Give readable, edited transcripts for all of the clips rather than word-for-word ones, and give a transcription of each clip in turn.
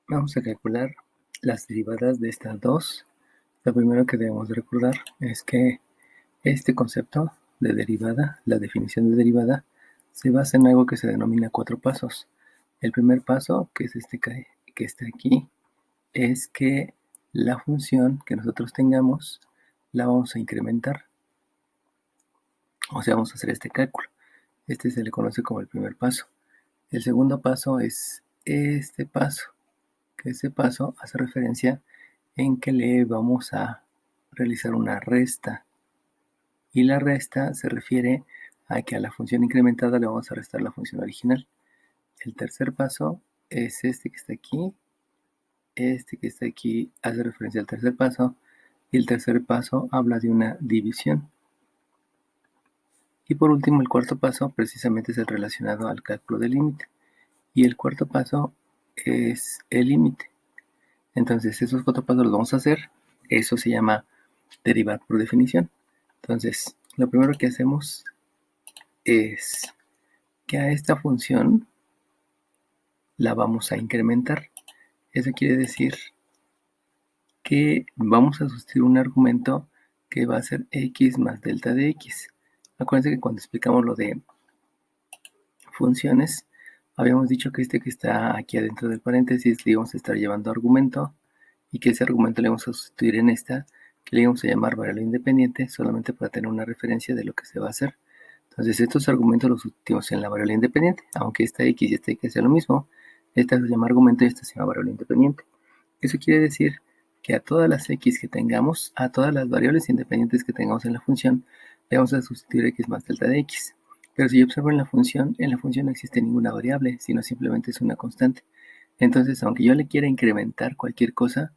Vamos a calcular las derivadas de estas dos. Lo primero que debemos de recordar es que este concepto de derivada, la definición de derivada, se basa en algo que se denomina 4 pasos. El primer paso, que es este que está aquí, es que la función que nosotros tengamos la vamos a incrementar. O sea, vamos a hacer este cálculo. Este se le conoce como el primer paso. El segundo paso es este paso, que ese paso hace referencia en que le vamos a realizar una resta. Y la resta se refiere a que a la función incrementada le vamos a restar la función original. El tercer paso es este que está aquí. Este que está aquí hace referencia al tercer paso. Y el tercer paso habla de una división. Y por último, el cuarto paso precisamente es el relacionado al cálculo del límite. Y el cuarto paso es el límite. Entonces, esos 4 pasos los vamos a hacer. Eso se llama derivar por definición. Entonces, lo primero que hacemos es que a esta función la vamos a incrementar. Eso quiere decir que vamos a sustituir un argumento que va a ser x más delta de x. Acuérdense que cuando explicamos lo de funciones, habíamos dicho que este que está aquí adentro del paréntesis le íbamos a estar llevando argumento y que ese argumento le vamos a sustituir en esta, que le íbamos a llamar variable independiente, solamente para tener una referencia de lo que se va a hacer. Entonces estos argumentos los sustituimos en la variable independiente, aunque esta x y esta x sea lo mismo, esta se llama argumento y esta se llama variable independiente. Eso quiere decir que a todas las x que tengamos, a todas las variables independientes que tengamos en la función, le vamos a sustituir x más delta de x. Pero si yo observo en la función no existe ninguna variable, sino simplemente es una constante. Entonces, aunque yo le quiera incrementar cualquier cosa,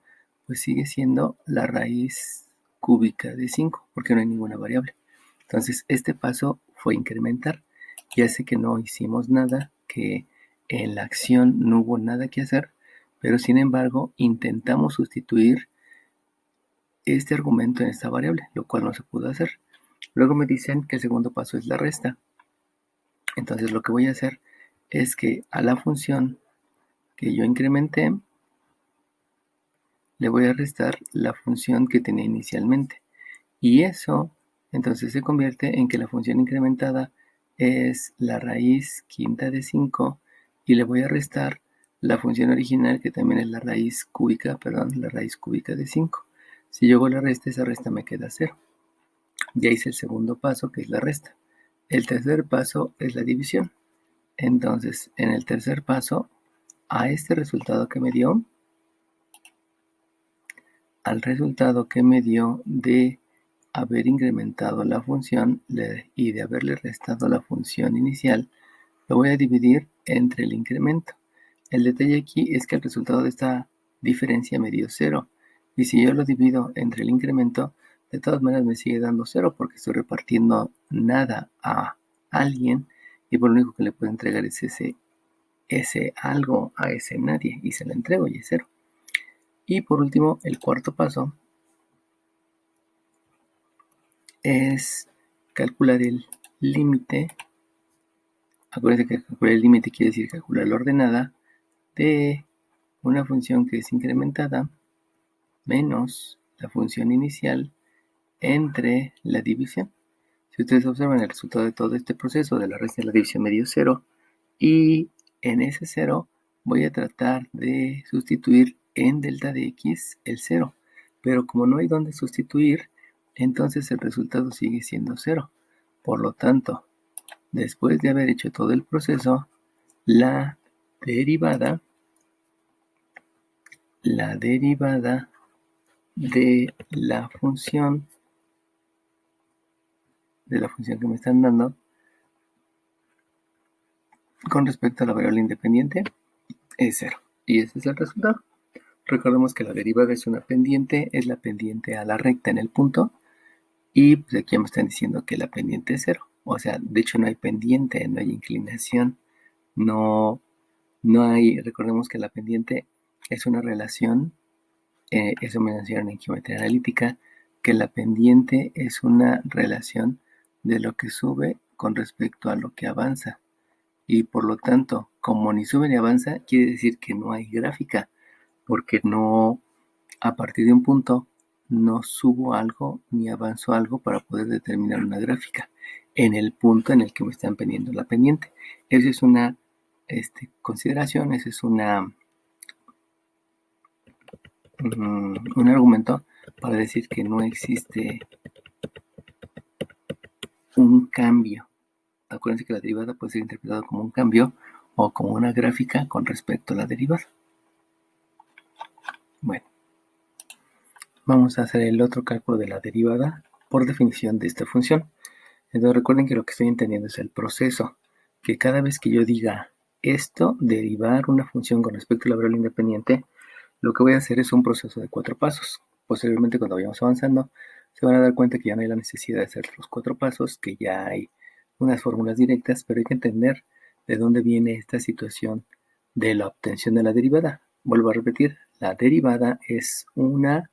pues sigue siendo la raíz cúbica de 5, porque no hay ninguna variable. Entonces, este paso fue incrementar, y hace que no hicimos nada, que en la acción no hubo nada que hacer, pero sin embargo intentamos sustituir este argumento en esta variable, lo cual no se pudo hacer. Luego me dicen que el segundo paso es la resta. Entonces lo que voy a hacer es que a la función que yo incrementé le voy a restar la función que tenía inicialmente. Y eso entonces se convierte en que la función incrementada es la raíz quinta de 5 y le voy a restar la función original que también es la raíz cúbica de 5. Si yo hago la resta, esa resta me queda 0. Ya hice el segundo paso, que es la resta. El tercer paso es la división. Entonces, en el tercer paso, a este resultado que me dio, al resultado que me dio de haber incrementado la función y de haberle restado la función inicial, lo voy a dividir entre el incremento. El detalle aquí es que el resultado de esta diferencia me dio 0. Y si yo lo divido entre el incremento, de todas maneras me sigue dando 0 porque estoy repartiendo nada a alguien y por lo único que le puedo entregar es ese algo a ese nadie y se lo entrego y es 0. Y por último, el cuarto paso es calcular el límite. Acuérdense que calcular el límite quiere decir calcular la ordenada de una función que es incrementada menos la función inicial entre la división. Si ustedes observan, el resultado de todo este proceso de la resta y la división me dio 0, y en ese 0 voy a tratar de sustituir en delta de x el 0, pero como no hay donde sustituir, entonces el resultado sigue siendo 0. Por lo tanto, después de haber hecho todo el proceso, la derivada de la función que me están dando con respecto a la variable independiente es 0. Y ese es el resultado. Recordemos que la derivada es una pendiente, es la pendiente a la recta en el punto, y pues aquí me están diciendo que la pendiente es 0. O sea, de hecho no hay pendiente, no hay inclinación, no hay, recordemos que la pendiente es una relación, eso me enseñaron en geometría analítica, que la pendiente es una relación de lo que sube con respecto a lo que avanza. Y por lo tanto, como ni sube ni avanza, quiere decir que no hay gráfica. porque no, a partir de un punto, no subo algo ni avanzo algo para poder determinar una gráfica en el punto en el que me están pidiendo la pendiente. Esa es una consideración, ese es un argumento para decir que no existe un cambio. Acuérdense que la derivada puede ser interpretada como un cambio o como una gráfica con respecto a la derivada. Bueno, vamos a hacer el otro cálculo de la derivada por definición de esta función. Entonces recuerden que lo que estoy entendiendo es el proceso, que cada vez que yo diga esto, derivar una función con respecto a la variable independiente, lo que voy a hacer es un proceso de 4 pasos. Posteriormente, cuando vayamos avanzando, se van a dar cuenta que ya no hay la necesidad de hacer los 4 pasos, que ya hay unas fórmulas directas, pero hay que entender de dónde viene esta situación de la obtención de la derivada. Vuelvo a repetir, la derivada es una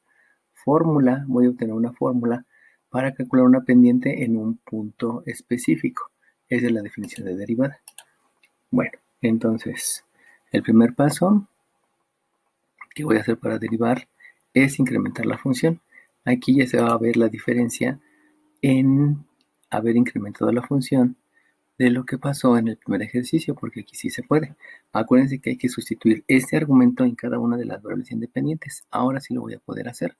fórmula, voy a obtener una fórmula para calcular una pendiente en un punto específico. Esa es la definición de derivada. Bueno, entonces, el primer paso que voy a hacer para derivar es incrementar la función. Aquí ya se va a ver la diferencia en haber incrementado la función de lo que pasó en el primer ejercicio, porque aquí sí se puede. Acuérdense que hay que sustituir este argumento en cada una de las variables independientes. Ahora sí lo voy a poder hacer.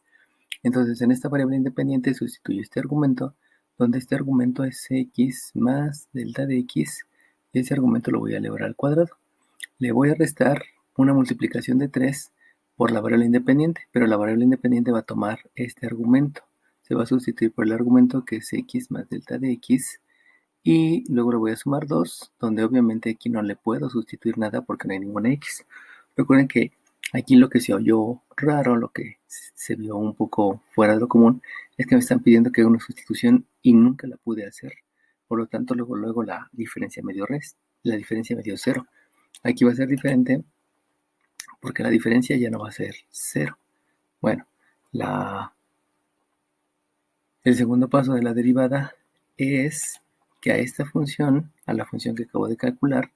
Entonces, en esta variable independiente sustituyo este argumento, donde este argumento es x más delta de x, y ese argumento lo voy a elevar al cuadrado. Le voy a restar una multiplicación de 3 por la variable independiente, pero la variable independiente va a tomar este argumento. Se va a sustituir por el argumento que es x más delta de x, y luego le voy a sumar 2, donde obviamente aquí no le puedo sustituir nada porque no hay ninguna x. Recuerden que aquí lo que se oyó raro, lo que se vio un poco fuera de lo común, es que me están pidiendo que haga una sustitución y nunca la pude hacer. Por lo tanto, luego la diferencia me dio la diferencia me dio 0. Aquí va a ser diferente porque la diferencia ya no va a ser 0. Bueno, el segundo paso de la derivada es que a esta función, a la función que acabo de calcular,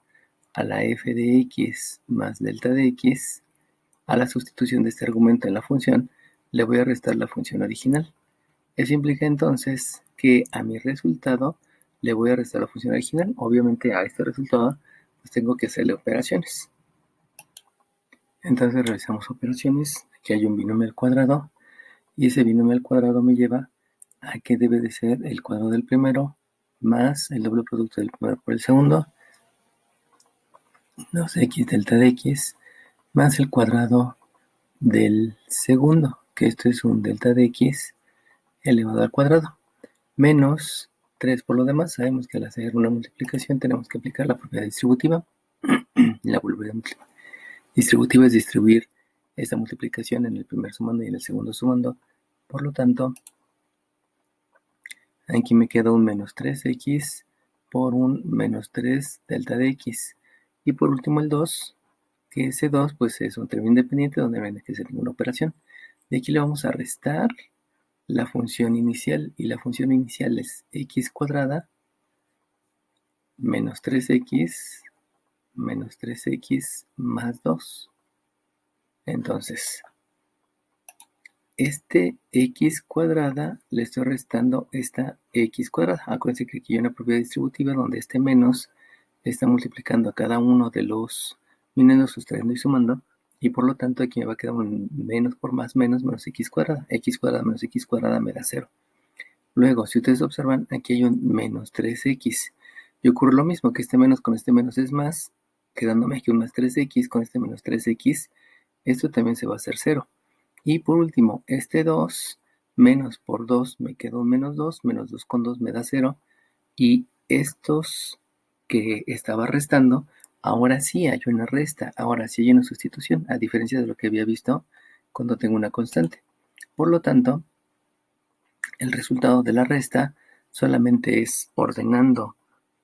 a la f de x más delta de x, a la sustitución de este argumento en la función, le voy a restar la función original. Eso implica entonces que a mi resultado le voy a restar la función original. Obviamente a este resultado pues tengo que hacerle operaciones. Entonces realizamos operaciones. Aquí hay un binomio al cuadrado y ese binomio al cuadrado me lleva a que debe de ser el cuadrado del primero más el doble producto del primero por el segundo, menos x delta de x, más el cuadrado del segundo, que esto es un delta de x elevado al cuadrado, menos 3 por lo demás. Sabemos que al hacer una multiplicación tenemos que aplicar la propiedad distributiva. La propiedad distributiva es distribuir esta multiplicación en el primer sumando y en el segundo sumando. Por lo tanto, aquí me queda un menos 3x por un menos 3 delta de x. Y por último el 2, que ese 2 pues es un término independiente donde no hay que hacer ninguna operación. De aquí le vamos a restar la función inicial, y la función inicial es x cuadrada menos 3x más 2. Entonces, este x cuadrada le estoy restando esta x cuadrada. Acuérdense que aquí hay una propiedad distributiva donde este menos está multiplicando a cada uno de los binomios, sustrayendo y sumando, y por lo tanto aquí me va a quedar un menos por más menos x cuadrada. X cuadrada menos x cuadrada me da 0. Luego, si ustedes observan, aquí hay un menos 3x. Y ocurre lo mismo, que este menos con este menos es más, quedándome aquí un más 3x con este menos 3x. Esto también se va a hacer 0. Y por último, este 2 menos por 2 me queda un menos 2 con 2 me da 0. Y estos que estaba restando, ahora sí hay una resta, ahora sí hay una sustitución, a diferencia de lo que había visto cuando tengo una constante. Por lo tanto, el resultado de la resta solamente es ordenando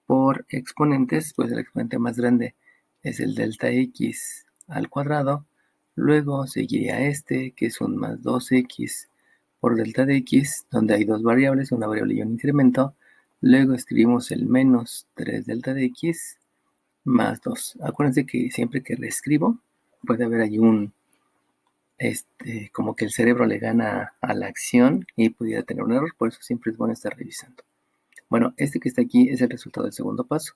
por exponentes, pues el exponente más grande es el delta x al cuadrado, luego seguiría este, que es un más 2x por delta de x, donde hay dos variables, una variable y un incremento, luego escribimos el menos 3 delta de x más 2. Acuérdense que siempre que reescribo puede haber ahí un como que el cerebro le gana a la acción y pudiera tener un error, por eso siempre es bueno estar revisando. Bueno, este que está aquí es el resultado del segundo paso.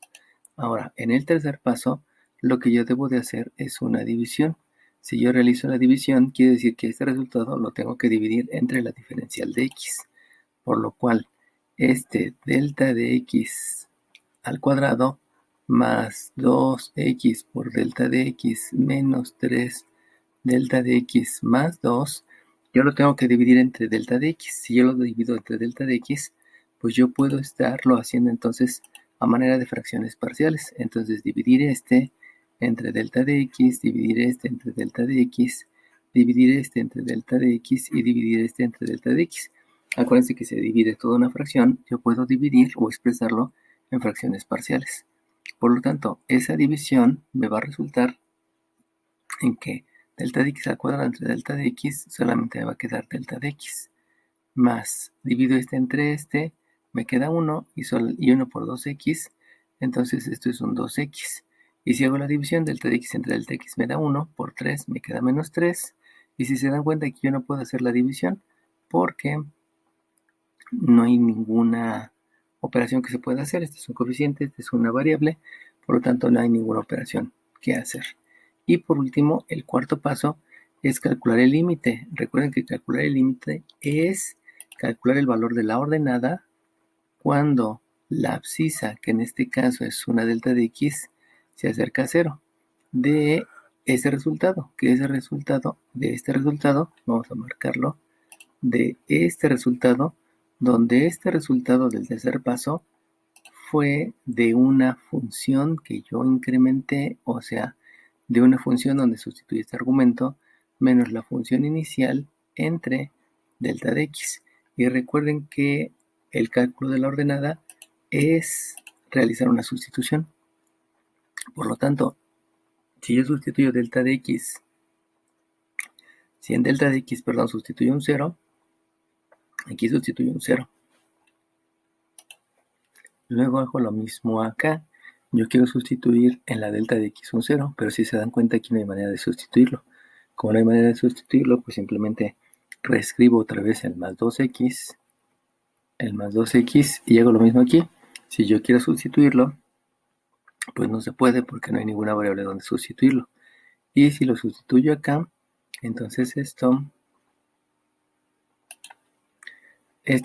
Ahora, en el tercer paso, lo que yo debo de hacer es una división. Si yo realizo la división, quiere decir que este resultado lo tengo que dividir entre la diferencial de x, por lo cual este delta de x al cuadrado más 2x por delta de x menos 3 delta de x más 2, yo lo tengo que dividir entre delta de x. Si yo lo divido entre delta de x, pues yo puedo estarlo haciendo entonces a manera de fracciones parciales. Entonces dividir este entre delta de x, dividir este entre delta de x, dividir este entre delta de x y dividir este entre delta de x. Acuérdense que se divide toda una fracción, yo puedo dividir o expresarlo en fracciones parciales. Por lo tanto, esa división me va a resultar en que delta de x al cuadrado entre delta de x solamente me va a quedar delta de x. Más, divido este entre este, me queda 1 y 1 por 2x, entonces esto es un 2x. Y si hago la división, delta de x entre delta de x me da 1, por 3 me queda menos 3. Y si se dan cuenta que yo no puedo hacer la división porque no hay ninguna operación que se pueda hacer. Este es un coeficiente, este es una variable, por lo tanto no hay ninguna operación que hacer. Y por último, el cuarto paso es calcular el límite. Recuerden que calcular el límite es calcular el valor de la ordenada cuando la abscisa, que en este caso es una delta de x, se acerca a 0, de ese resultado, que ese resultado, de este resultado, vamos a marcarlo, de este resultado, donde este resultado del tercer paso fue de una función que yo incrementé, o sea, de una función donde sustituí este argumento menos la función inicial entre delta de x. Y recuerden que el cálculo de la ordenada es realizar una sustitución. Por lo tanto, si yo sustituyo delta de x, si en delta de x, perdón, sustituyo un 0, aquí sustituyo un 0. Luego hago lo mismo acá. Yo quiero sustituir en la delta de x un 0, pero si se dan cuenta aquí no hay manera de sustituirlo. Como no hay manera de sustituirlo, pues simplemente reescribo otra vez el más 2x, y hago lo mismo aquí. Si yo quiero sustituirlo, pues no se puede porque no hay ninguna variable donde sustituirlo. Y si lo sustituyo acá, entonces esto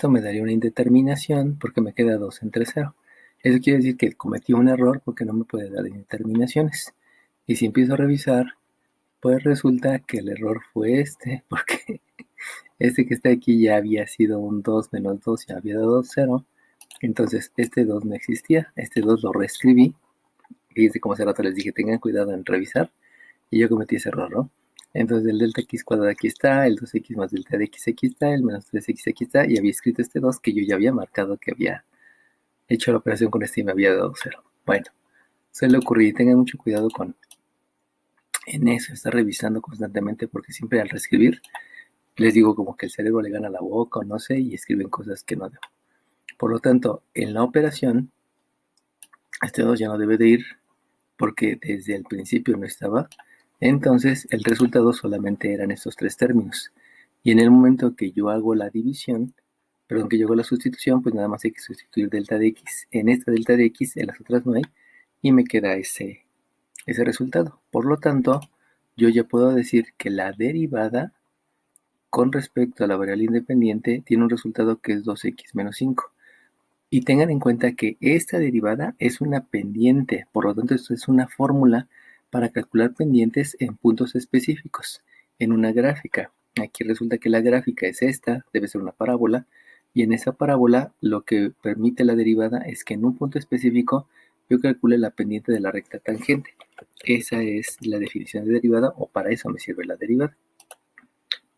me daría una indeterminación porque me queda 2 entre 0. Eso quiere decir que cometí un error porque no me puede dar indeterminaciones. Y si empiezo a revisar, pues resulta que el error fue porque este que está aquí ya había sido un 2 menos 2, ya había dado 0. Entonces este 2 no existía, este 2 lo reescribí. Fíjense como hace rato les dije, tengan cuidado en revisar. Y yo cometí ese error, ¿no? Entonces el delta x cuadrado aquí está, el 2x más delta de x aquí está, el menos 3x aquí está, y había escrito este 2 que yo ya había marcado que había hecho la operación con este y me había dado 0. Bueno, suele ocurrir, tengan mucho cuidado en eso, estar revisando constantemente porque siempre al reescribir, les digo como que el cerebro le gana la boca o no sé, y escriben cosas que no debo. Por lo tanto, en la operación, este 2 ya no debe de ir porque desde el principio no estaba. Entonces el resultado solamente eran estos tres términos. Y en el momento que yo hago la división, perdón, que yo hago la sustitución, pues nada más hay que sustituir delta de x en esta delta de x, en las otras no hay, y me queda ese resultado. Por lo tanto, yo ya puedo decir que la derivada con respecto a la variable independiente tiene un resultado que es 2x menos 5. Y tengan en cuenta que esta derivada es una pendiente, por lo tanto esto es una fórmula para calcular pendientes en puntos específicos, en una gráfica. Aquí resulta que la gráfica es esta, debe ser una parábola, y en esa parábola lo que permite la derivada es que en un punto específico yo calcule la pendiente de la recta tangente. Esa es la definición de derivada, o para eso me sirve la derivada.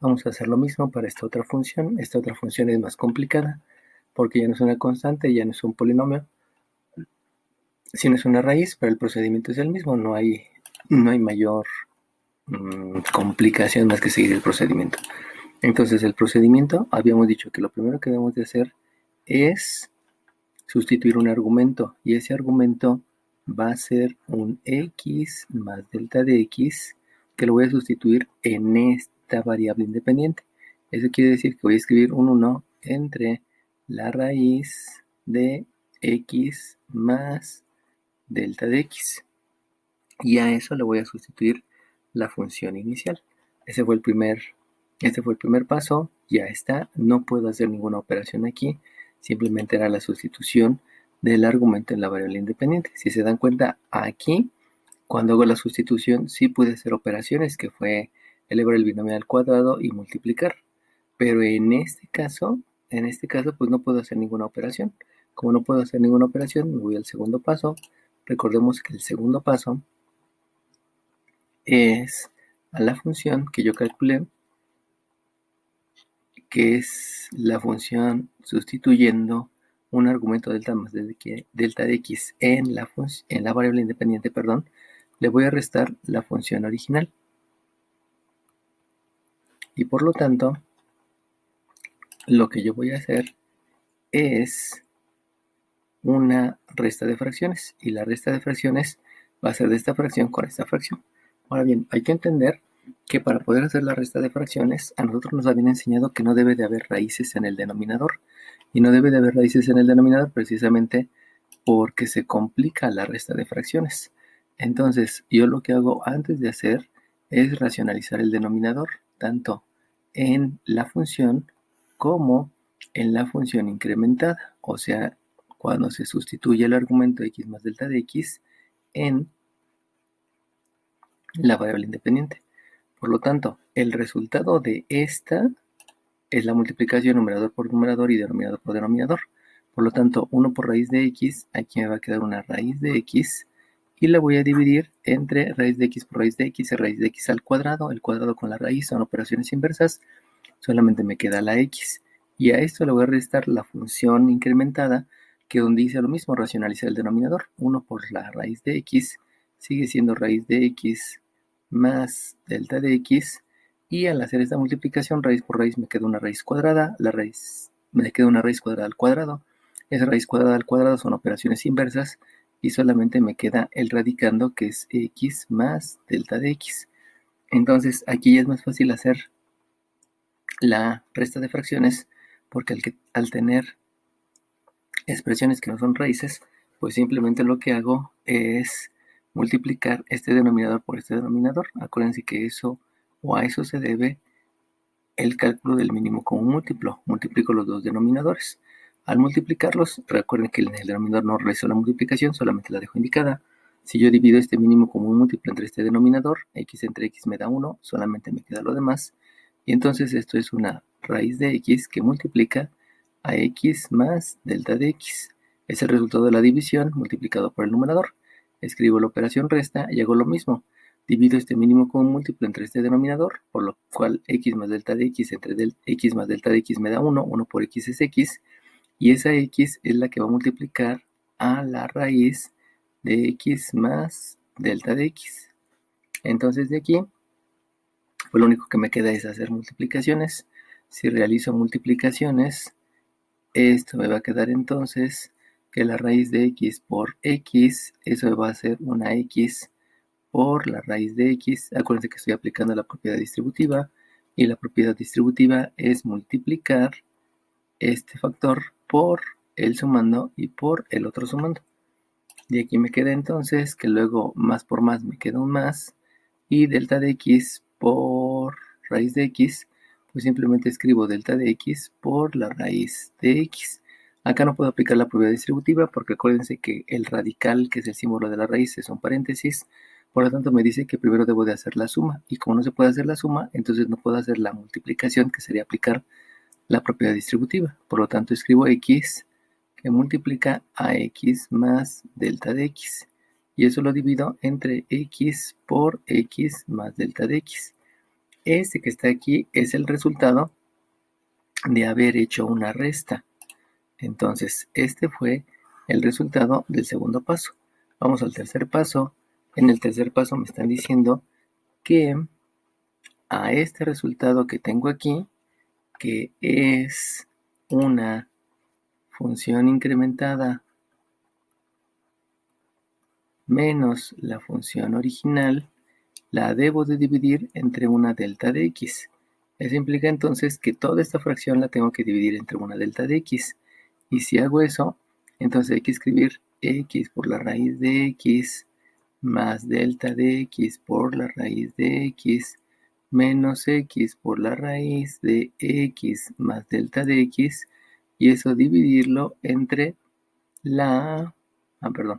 Vamos a hacer lo mismo para esta otra función. Esta otra función es más complicada porque ya no es una constante, ya no es un polinomio, sino es una raíz, pero el procedimiento es el mismo, no hay mayor complicación más que seguir el procedimiento. Entonces el procedimiento, habíamos dicho que lo primero que debemos de hacer es sustituir un argumento, y ese argumento va a ser un x más delta de x, que lo voy a sustituir en esta variable independiente. Eso quiere decir que voy a escribir un 1 entre la raíz de x más delta de x. Y a eso le voy a sustituir la función inicial. Este fue el primer paso, ya está. No puedo hacer ninguna operación aquí, simplemente era la sustitución del argumento en la variable independiente. Si se dan cuenta, aquí, cuando hago la sustitución, sí pude hacer operaciones, que fue elevar el binomial al cuadrado y multiplicar. Pero en este caso, pues no puedo hacer ninguna operación. Como no puedo hacer ninguna operación, me voy al segundo paso. Recordemos que el segundo paso es a la función que yo calculé, que es la función sustituyendo un argumento delta más delta de x en la variable independiente, perdón, le voy a restar la función original. Y por lo tanto, lo que yo voy a hacer es una resta de fracciones. Y la resta de fracciones va a ser de esta fracción con esta fracción. Ahora bien, hay que entender que para poder hacer la resta de fracciones, a nosotros nos habían enseñado que no debe de haber raíces en el denominador. Y no debe de haber raíces en el denominador precisamente porque se complica la resta de fracciones. Entonces, yo lo que hago antes de hacer es racionalizar el denominador, tanto en la función como en la función incrementada. O sea, cuando se sustituye el argumento x más delta de x en la variable independiente. Por lo tanto, el resultado de esta es la multiplicación numerador por numerador y denominador por denominador. Por lo tanto, 1 por raíz de x, aquí me va a quedar una raíz de x, y la voy a dividir entre raíz de x por raíz de x y raíz de x al cuadrado. El cuadrado con la raíz son operaciones inversas, solamente me queda la x. Y a esto le voy a restar la función incrementada, que donde dice lo mismo, racionalizar el denominador. 1 por la raíz de x sigue siendo raíz de x más delta de x, y al hacer esta multiplicación, raíz por raíz, me queda una raíz cuadrada, me queda una raíz cuadrada al cuadrado. Esa raíz cuadrada al cuadrado son operaciones inversas y solamente me queda el radicando, que es x más delta de x. Entonces aquí ya es más fácil hacer la resta de fracciones, porque al tener expresiones que no son raíces, pues simplemente lo que hago es multiplicar este denominador por este denominador. Acuérdense que eso, o a eso se debe el cálculo del mínimo común múltiplo. Multiplico los dos denominadores. Al multiplicarlos, recuerden que en el denominador no realizo la multiplicación, solamente la dejo indicada. Si yo divido este mínimo común múltiplo entre este denominador, x entre x me da 1, solamente me queda lo demás. Y entonces esto es una raíz de x que multiplica a x más delta de x. Es el resultado de la división multiplicado por el numerador. Escribo la operación resta y hago lo mismo. Divido este mínimo común múltiplo entre este denominador, por lo cual x más delta de x entre x más delta de x me da 1, 1 por x es x, y esa x es la que va a multiplicar a la raíz de x más delta de x. Entonces de aquí, pues lo único que me queda es hacer multiplicaciones. Si realizo multiplicaciones, esto me va a quedar entonces que la raíz de x por x, eso va a ser una x por la raíz de x. Acuérdense que estoy aplicando la propiedad distributiva, y la propiedad distributiva es multiplicar este factor por el sumando y por el otro sumando. Y aquí me queda entonces que luego más por más me queda un más, y delta de x por raíz de x, pues simplemente escribo delta de x por la raíz de x. Acá no puedo aplicar la propiedad distributiva porque acuérdense que el radical, que es el símbolo de la raíz, son paréntesis. Por lo tanto me dice que primero debo de hacer la suma, y como no se puede hacer la suma, entonces no puedo hacer la multiplicación, que sería aplicar la propiedad distributiva. Por lo tanto escribo x que multiplica a x más delta de x, y eso lo divido entre x por x más delta de x. Este que está aquí es el resultado de haber hecho una resta. Entonces, este fue el resultado del segundo paso. Vamos al tercer paso. En el tercer paso me están diciendo que a este resultado que tengo aquí, que es una función incrementada menos la función original, la debo de dividir entre una delta de x. Eso implica entonces que toda esta fracción la tengo que dividir entre una delta de x. Y si hago eso, entonces hay que escribir x por la raíz de x más delta de x por la raíz de x menos x por la raíz de x más delta de x, y eso dividirlo entre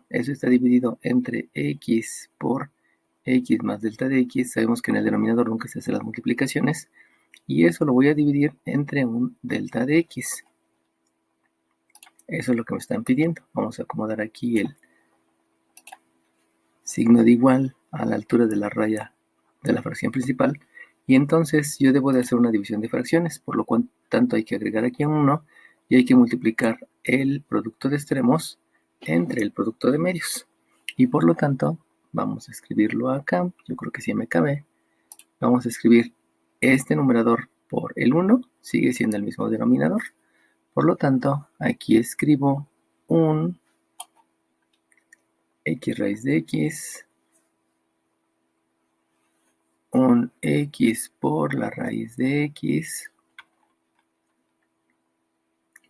eso está dividido entre x por x más delta de x. Sabemos que en el denominador nunca se hacen las multiplicaciones, y eso lo voy a dividir entre un delta de x. Eso es lo que me están pidiendo. Vamos a acomodar aquí el signo de igual a la altura de la raya de la fracción principal, y entonces yo debo de hacer una división de fracciones, por lo cual tanto hay que agregar aquí un 1 y hay que multiplicar el producto de extremos entre el producto de medios, y por lo tanto vamos a escribirlo acá. Yo creo que sí me cabe. Vamos a escribir este numerador por el 1, sigue siendo el mismo denominador, por lo tanto aquí escribo un x raíz de x, un x por la raíz de x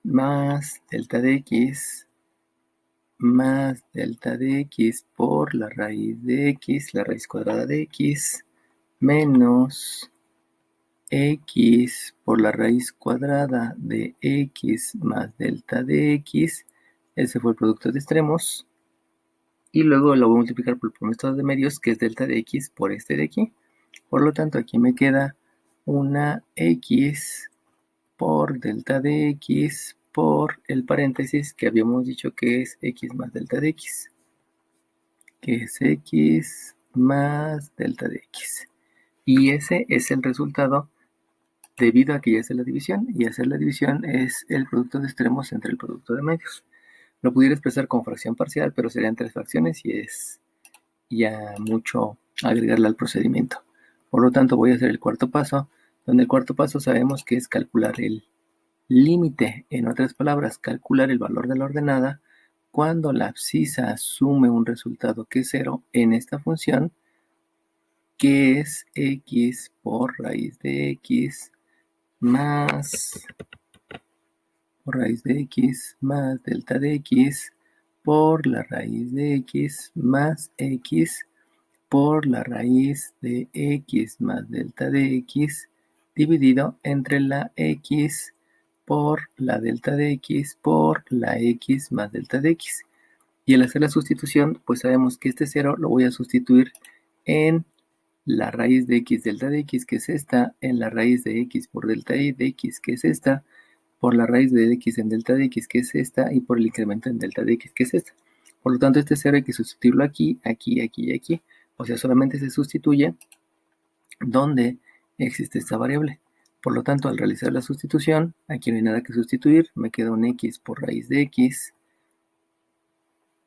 más delta de x más delta de x por la raíz de x, la raíz cuadrada de x, menos x por la raíz cuadrada de x más delta de x. Ese fue el producto de extremos. Y luego lo voy a multiplicar por el producto de medios, que es delta de x por este de aquí. Por lo tanto, aquí me queda una x por delta de x por el paréntesis que habíamos dicho que es x más delta de x, que es x más delta de x. Y ese es el resultado debido a que ya hice la división, y hacer la división es el producto de extremos entre el producto de medios. Lo pudiera expresar como fracción parcial, pero serían 3 fracciones y es ya mucho agregarle al procedimiento. Por lo tanto, voy a hacer el cuarto paso, donde el cuarto paso sabemos que es calcular el límite. En otras palabras, calcular el valor de la ordenada cuando la abscisa asume un resultado que es 0 en esta función, que es x por raíz de x más delta de x por la raíz de x más x por la raíz de x más delta de x dividido entre la x por la delta de x por la x más delta de x. Y al hacer la sustitución, pues sabemos que este 0 lo voy a sustituir en la raíz de x delta de x, que es esta, en la raíz de x por delta de x, que es esta, por la raíz de x en delta de x, que es esta, y por el incremento en delta de x, que es esta. Por lo tanto, este 0 hay que sustituirlo aquí, aquí, aquí y aquí. O sea, solamente se sustituye donde existe esta variable. Por lo tanto, al realizar la sustitución, aquí no hay nada que sustituir, me queda un x por raíz de x.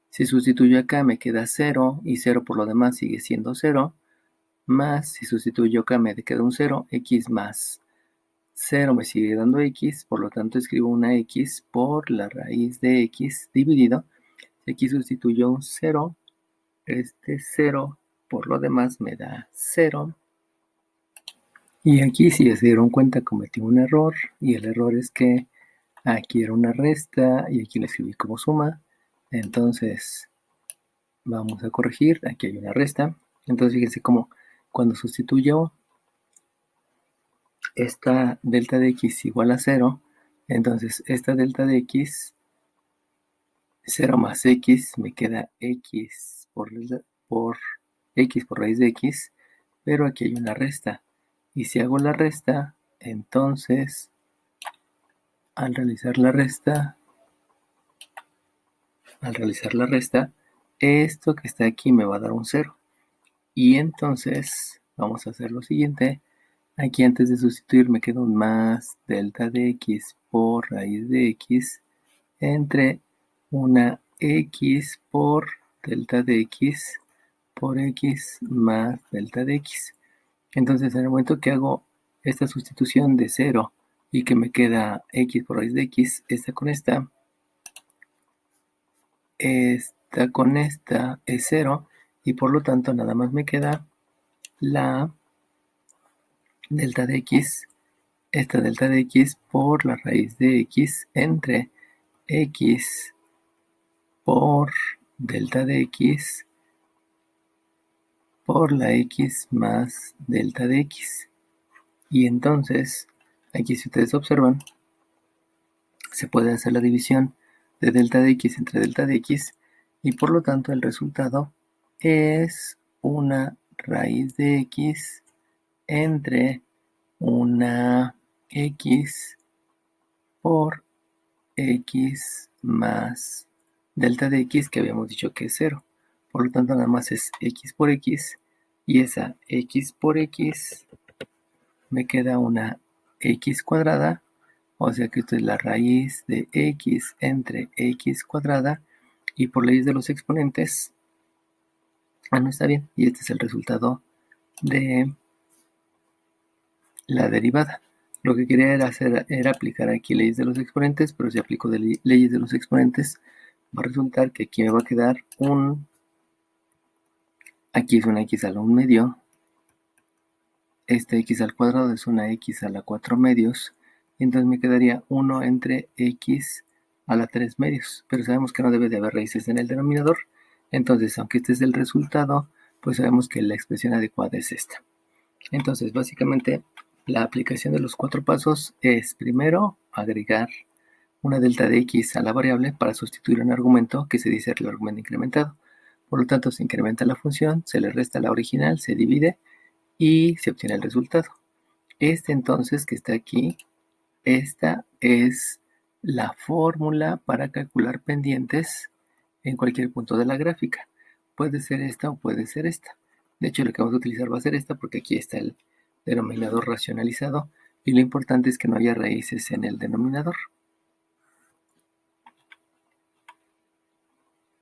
Si sustituyo acá, me queda 0, y 0 por lo demás sigue siendo 0, más, si sustituyo acá, me queda un 0, x más 0 me sigue dando x, por lo tanto escribo una x por la raíz de x dividido. Si aquí sustituyo un 0, este 0 por lo demás me da 0. Y aquí, si se dieron cuenta, cometí un error, y el error es que aquí era una resta y aquí la escribí como suma. Entonces vamos a corregir, aquí hay una resta. Entonces fíjense cómo cuando sustituyo esta delta de x igual a 0, entonces esta delta de x, 0 más x, me queda x por x por raíz de x, pero aquí hay una resta. Y si hago la resta, entonces al realizar la resta, esto que está aquí me va a dar un 0. Y entonces vamos a hacer lo siguiente. Aquí antes de sustituir me queda un más delta de x por raíz de x entre una x por delta de x por x más delta de x. Entonces en el momento que hago esta sustitución de 0 y que me queda x por raíz de x, esta con esta es 0, y por lo tanto nada más me queda la delta de x esta delta de x por la raíz de x entre x por delta de x por la x más delta de x. Y entonces, aquí si ustedes observan, se puede hacer la división de delta de x entre delta de x y por lo tanto el resultado es una raíz de x entre una x por x más delta de x, que habíamos dicho que es 0. Por lo tanto, nada más es x por x, y esa x por x me queda una x cuadrada, o sea que esto es la raíz de x entre x cuadrada, y por leyes de los exponentes, no está bien, y este es el resultado de la derivada. Lo que quería era aplicar aquí leyes de los exponentes, pero si aplico leyes de los exponentes, va a resultar que aquí me va a quedar aquí es una x a la 1 medio, esta x al cuadrado es una x a la 4 medios, y entonces me quedaría 1 entre x a la 3 medios, pero sabemos que no debe de haber raíces en el denominador, entonces aunque este es el resultado, pues sabemos que la expresión adecuada es esta. Entonces, básicamente, la aplicación de los 4 pasos es, primero, agregar una delta de x a la variable para sustituir un argumento que se dice el argumento incrementado. Por lo tanto, se incrementa la función, se le resta la original, se divide y se obtiene el resultado. Este entonces que está aquí, esta es la fórmula para calcular pendientes en cualquier punto de la gráfica. Puede ser esta o puede ser esta. De hecho, lo que vamos a utilizar va a ser esta porque aquí está el denominador racionalizado y lo importante es que no haya raíces en el denominador.